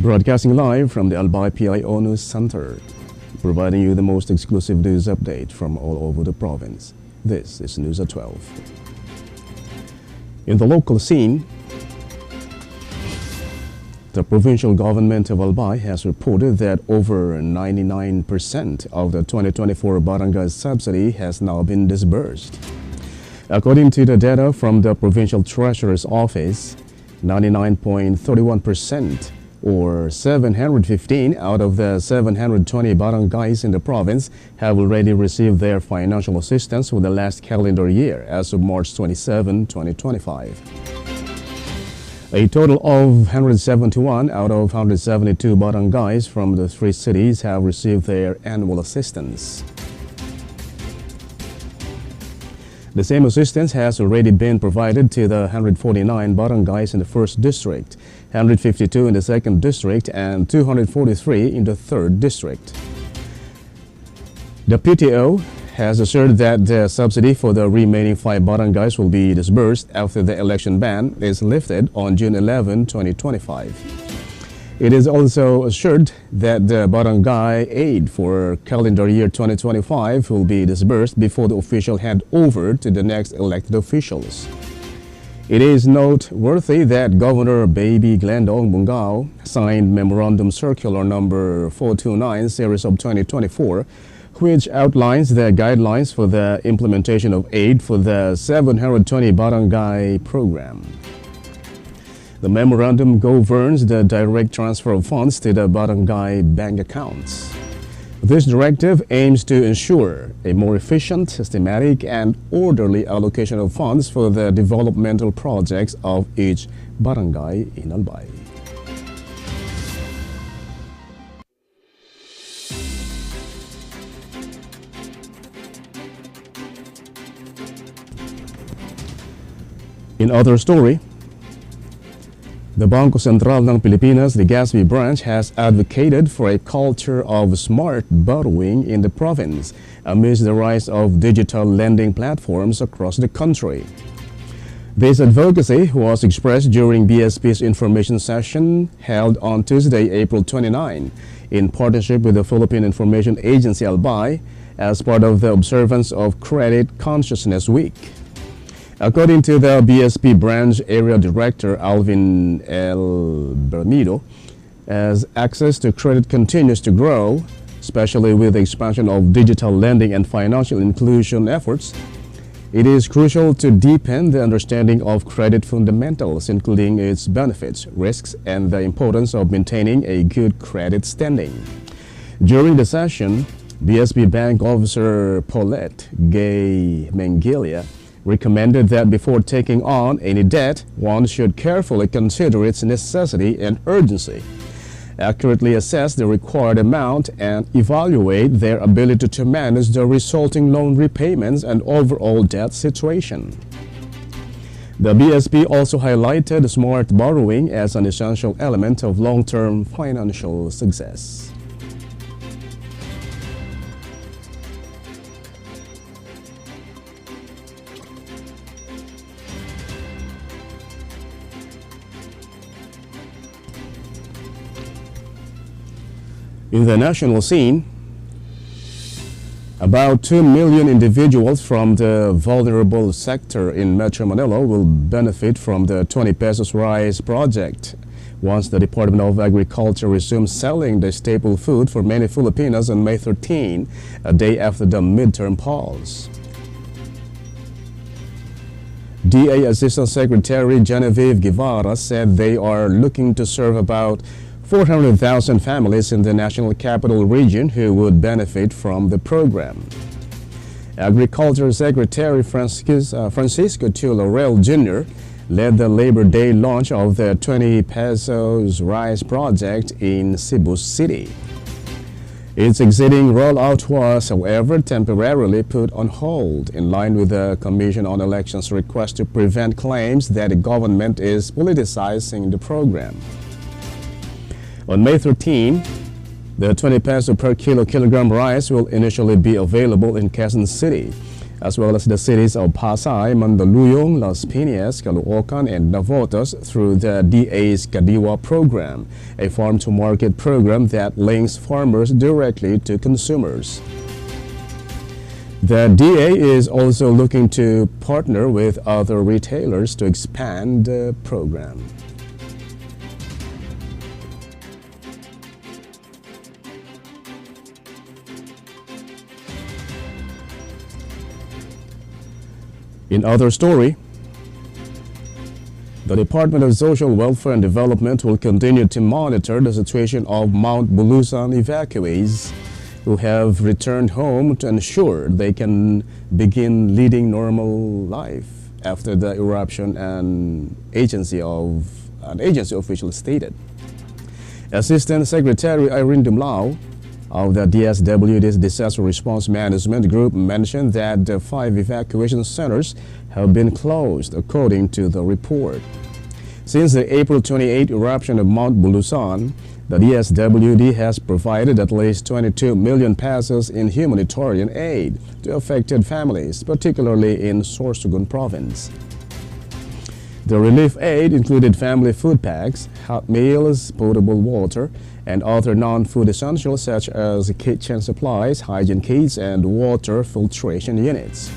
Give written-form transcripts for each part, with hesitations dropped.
Broadcasting live from the Albay PIO News Center, providing you the most exclusive news update from all over the province. This is News at 12. In the local scene, the provincial government of Albay has reported that over 99% of the 2024 barangay subsidy has now been disbursed. According to the data from the Provincial Treasurer's Office, 99.31% or 715 out of the 720 barangays in the province have already received their financial assistance for the last calendar year as of March 27, 2025. A total of 171 out of 172 barangays from the three cities have received their annual assistance. The same assistance has already been provided to the 149 barangays in the 1st District, 152 in the 2nd District, and 243 in the 3rd District. The PTO has assured that the subsidy for the remaining 5 barangays will be disbursed after the election ban is lifted on June 11, 2025. It is also assured that the barangay aid for calendar year 2025 will be disbursed before the official handover to the next elected officials. It is noteworthy that Governor Baby Glendong Bungao signed Memorandum Circular Number 429 Series of 2024, which outlines the guidelines for the implementation of aid for the 720 barangay program. The memorandum governs the direct transfer of funds to the barangay bank accounts. This directive aims to ensure a more efficient, systematic, and orderly allocation of funds for the developmental projects of each barangay in Albay. In other story, the Bangko Sentral ng Pilipinas, the Legazpi branch, has advocated for a culture of smart borrowing in the province amidst the rise of digital lending platforms across the country. This advocacy was expressed during BSP's information session held on Tuesday, April 29, in partnership with the Philippine Information Agency Albay as part of the observance of Credit Consciousness Week. According to the BSP Branch Area Director Alvin L. Bermido, as access to credit continues to grow, especially with the expansion of digital lending and financial inclusion efforts, it is crucial to deepen the understanding of credit fundamentals, including its benefits, risks, and the importance of maintaining a good credit standing. During the session, BSP Bank Officer Paulette Gay Mengilia recommended that before taking on any debt, one should carefully consider its necessity and urgency, accurately assess the required amount, and evaluate their ability to manage the resulting loan repayments and overall debt situation. The BSP also highlighted smart borrowing as an essential element of long-term financial success. In the national scene, about 2 million individuals from the vulnerable sector in Metro Manila will benefit from the 20 pesos rice project once the Department of Agriculture resumes selling the staple food for many Filipinos on May 13, a day after the midterm pause. DA Assistant Secretary Genevieve Guevara said they are looking to serve about 400,000 families in the National Capital Region who would benefit from the program. Agriculture Secretary Francisco Chu Laurel Jr. led the Labor Day launch of the 20 pesos rice project in Cebu City. Its exceeding rollout was, however, temporarily put on hold in line with the Commission on Elections' request to prevent claims that the government is politicizing the program. On May 13, the 20 peso per kilogram rice will initially be available in Quezon City, as well as the cities of Pasay, Mandaluyong, Las Piñas, Caloocan, and Navotas through the DA's Kadiwa program, a farm-to-market program that links farmers directly to consumers. The DA is also looking to partner with other retailers to expand the program. In other story, the Department of Social Welfare and Development will continue to monitor the situation of Mount Bulusan evacuees who have returned home to ensure they can begin leading normal life after the eruption, an agency official stated. Assistant Secretary Irene Dumlao of the DSWD's Disaster Response Management Group mentioned that the 5 evacuation centers have been closed, according to the report. Since the April 28 eruption of Mount Bulusan, the DSWD has provided at least 22 million pesos in humanitarian aid to affected families, particularly in Sorsogon province. The relief aid included family food packs, hot meals, potable water, and other non-food essentials such as kitchen supplies, hygiene kits, and water filtration units.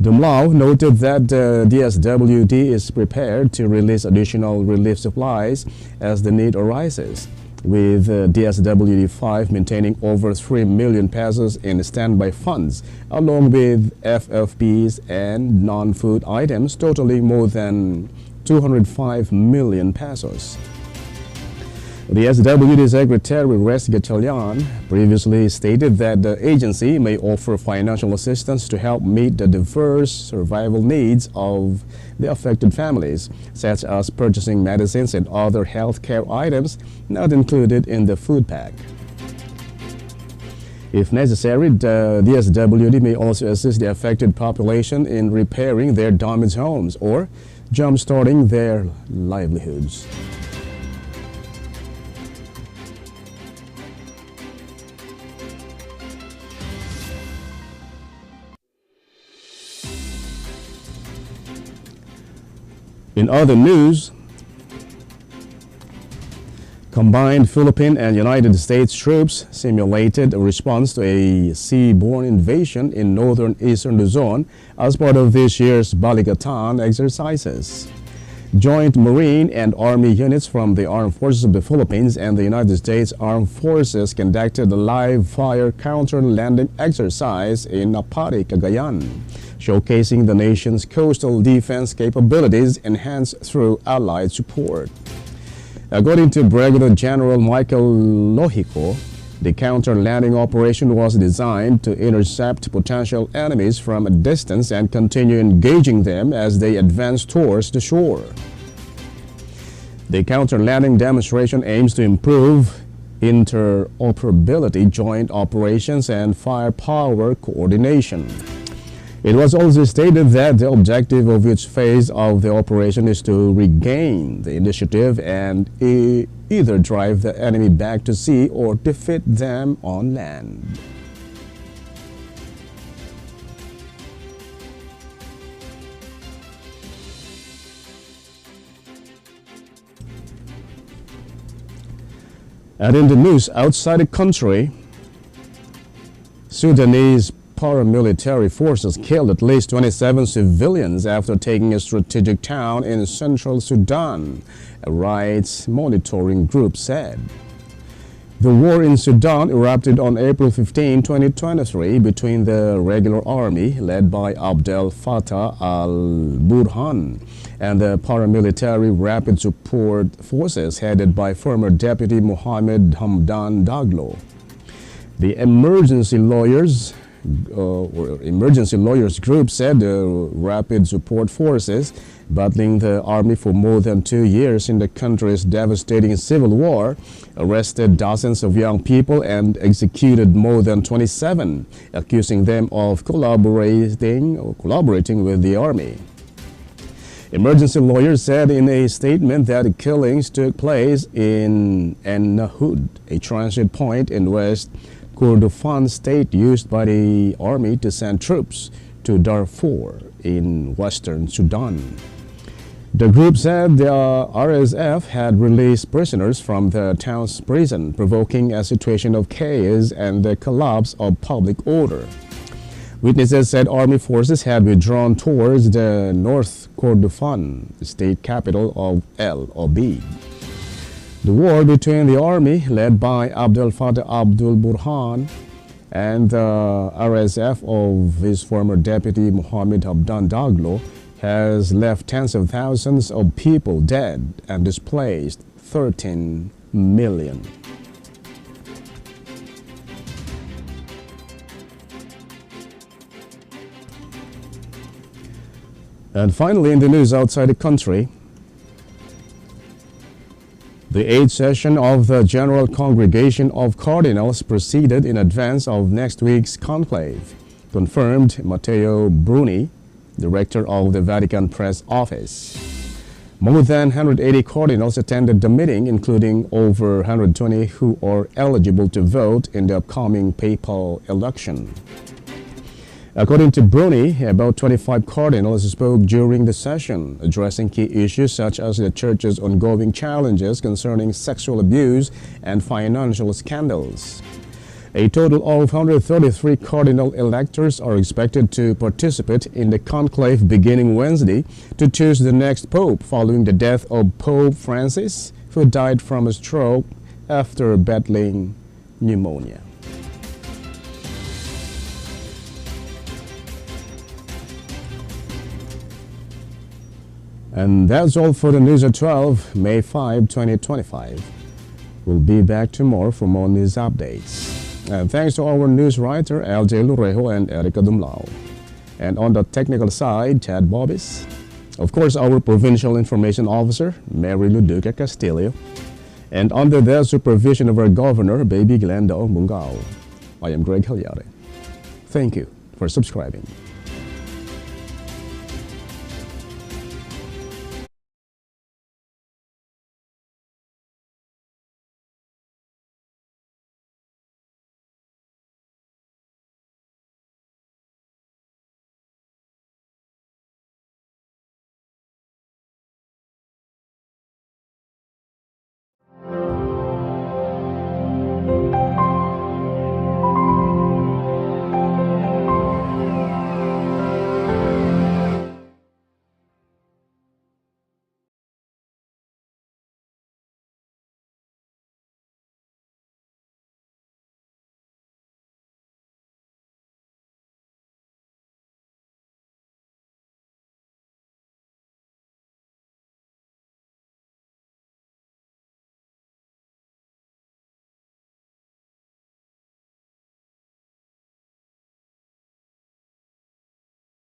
Dumlao noted that the DSWD is prepared to release additional relief supplies as the need arises, with DSWD 5 maintaining over 3 million pesos in standby funds, along with FFPs and non-food items totaling more than 205 million pesos. The SWD Secretary Res Gatchalian previously stated that the agency may offer financial assistance to help meet the diverse survival needs of the affected families, such as purchasing medicines and other healthcare items not included in the food pack. If necessary, the DSWD may also assist the affected population in repairing their damaged homes or jump-starting their livelihoods. In other news, combined Philippine and United States troops simulated a response to a seaborne invasion in northern Eastern Luzon as part of this year's Balikatan exercises. Joint Marine and Army units from the Armed Forces of the Philippines and the United States Armed Forces conducted a live-fire counter-landing exercise in Apari, Cagayan, showcasing the nation's coastal defense capabilities enhanced through Allied support. According to Brigadier General Michael Lohico, the counter-landing operation was designed to intercept potential enemies from a distance and continue engaging them as they advance towards the shore. The counter-landing demonstration aims to improve interoperability, joint operations, and firepower coordination. It was also stated that the objective of each phase of the operation is to regain the initiative and either drive the enemy back to sea or defeat them on land. And in the news outside the country, Sudanese paramilitary forces killed at least 27 civilians after taking a strategic town in central Sudan, a rights monitoring group said. The war in Sudan erupted on April 15, 2023 between the regular army led by Abdel Fattah al-Burhan and the paramilitary rapid support forces headed by former Deputy Mohammed Hamdan Daglo. The emergency lawyers group said the rapid support forces, battling the army for more than 2 years in the country's devastating civil war, arrested dozens of young people and executed more than 27, accusing them of collaborating with the army. Emergency lawyers said in a statement that the killings took place in En-Nahud, a transit point in West Kordofan state used by the army to send troops to Darfur in western Sudan. The group said the RSF had released prisoners from the town's prison, provoking a situation of chaos and the collapse of public order. Witnesses said army forces had withdrawn towards the North Kordofan, the state capital of El Obeid. The war between the army, led by Abdel Fattah Abdul Burhan, and the RSF of his former deputy Mohammed Hamdan Daglo has left tens of thousands of people dead and displaced 13 million. And finally, in the news outside the country, the 8th session of the General Congregation of Cardinals proceeded in advance of next week's conclave, confirmed Matteo Bruni, director of the Vatican Press Office. More than 180 cardinals attended the meeting, including over 120 who are eligible to vote in the upcoming papal election. According to Bruni, about 25 cardinals spoke during the session, addressing key issues such as the Church's ongoing challenges concerning sexual abuse and financial scandals. A total of 133 cardinal electors are expected to participate in the conclave beginning Wednesday to choose the next pope following the death of Pope Francis, who died from a stroke after battling pneumonia. And that's all for the news at 12, May 5, 2025. We'll be back tomorrow for more news updates. And thanks to our news writer, LJ Lurejo and Erica Dumlao. And on the technical side, Chad Bobis. Of course, our Provincial Information Officer, Mary Luduca Castillo. And under the supervision of our Governor, Baby Glenda Mungao. I am Greg Hallare. Thank you for subscribing.